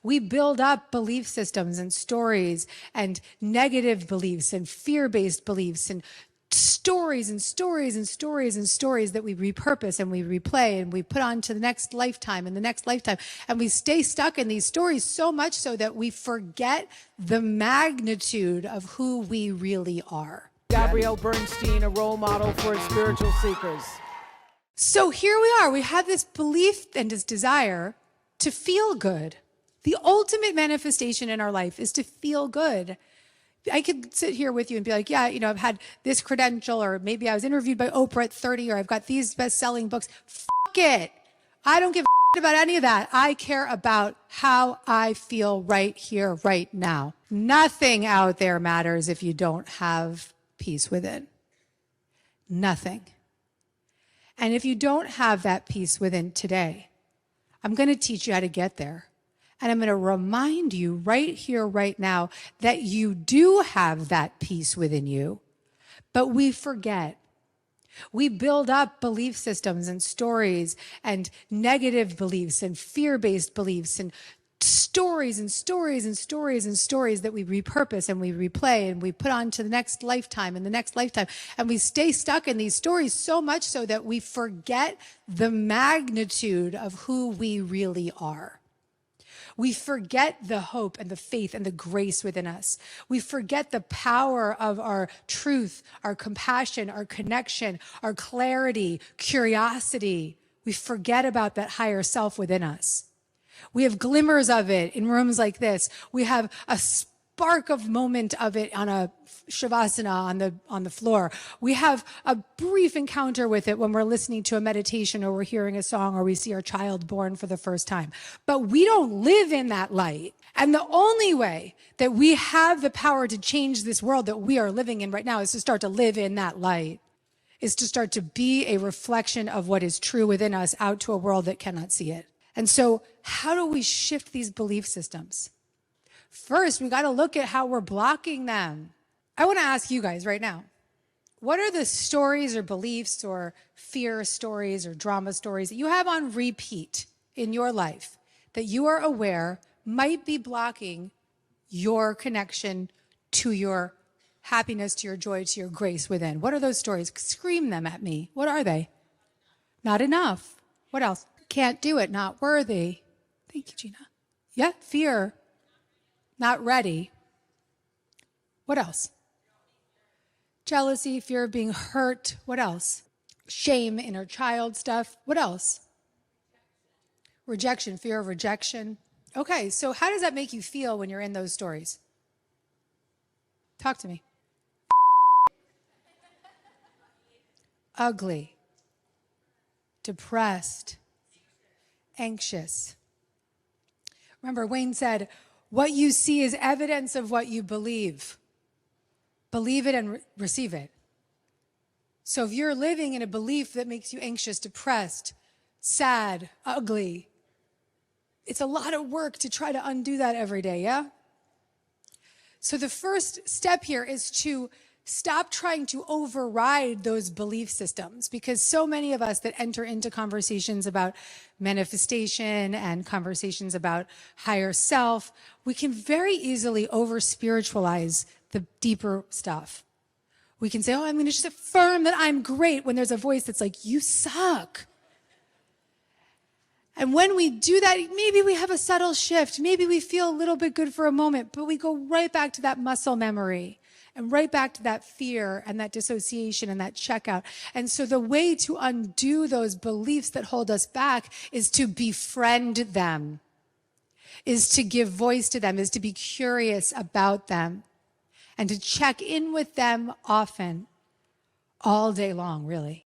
We build up belief systems and stories and negative beliefs and fear-based beliefs and stories and stories and stories and stories that we repurpose and we replay and we put on to the next lifetime and the next lifetime. And we stay stuck in these stories so much so that we forget the magnitude of who we really are. Gabrielle Bernstein, a role model for spiritual seekers. So here we are. We have this belief and this desire to feel good. The ultimate manifestation in our life is to feel good. I could sit here with you and be like, yeah, you know, I've had this credential, or maybe I was interviewed by Oprah at 30, or I've got these best-selling books. Fuck it. I don't give a about any of that. I care about how I feel right here, right now. Nothing out there matters if you don't have peace within. Nothing. And if you don't have that peace within today, I'm going to teach you how to get there. And I'm going to remind you right here, right now, that you do have that peace within you, but we forget. We build up belief systems and stories and negative beliefs and fear-based beliefs and stories and stories and stories and stories that we repurpose and we replay and we put on to the next lifetime and the next lifetime. And we stay stuck in these stories so much so that we forget the magnitude of who we really are. We forget the hope and the faith and the grace within us. We forget the power of our truth, our compassion, our connection, our clarity, curiosity. We forget about that higher self within us. We have glimmers of it in rooms like this. We have a spark of moment of it on a shavasana on the floor. We have a brief encounter with it when we're listening to a meditation or we're hearing a song or we see our child born for the first time. But we don't live in that light. And the only way that we have the power to change this world that we are living in right now is to start to live in that light, is to start to be a reflection of what is true within us out to a world that cannot see it. And so how do we shift these belief systems? First, we got to look at how we're blocking them. I want to ask you guys right now, what are the stories or beliefs or fear stories or drama stories that you have on repeat in your life that you are aware might be blocking your connection to your happiness, to your joy, to your grace within? What are those stories? Scream them at me. What are they? Not enough. What else? Can't do it. Not worthy. Thank you, Gina. Yeah, fear. Not ready. What else? Jealousy, fear of being hurt. What else? Shame, inner child stuff. What else? Rejection, fear of rejection. Okay, so how does that make you feel when you're in those stories? Talk to me. Ugly. Depressed. Anxious. Remember, Wayne said, what you see is evidence of what you believe. Believe it and receive it. So if you're living in a belief that makes you anxious, depressed, sad, ugly, it's a lot of work to try to undo that every day, yeah? So the first step here is to stop trying to override those belief systems, because so many of us that enter into conversations about manifestation and conversations about higher self, we can very easily over-spiritualize the deeper stuff. We can say, oh, I'm going to just affirm that I'm great, when there's a voice that's like, you suck. And when we do that, maybe we have a subtle shift. Maybe we feel a little bit good for a moment, but we go right back to that muscle memory and right back to that fear and that dissociation and that checkout. And so the way to undo those beliefs that hold us back is to befriend them, is to give voice to them, is to be curious about them, and to check in with them often, all day long, really.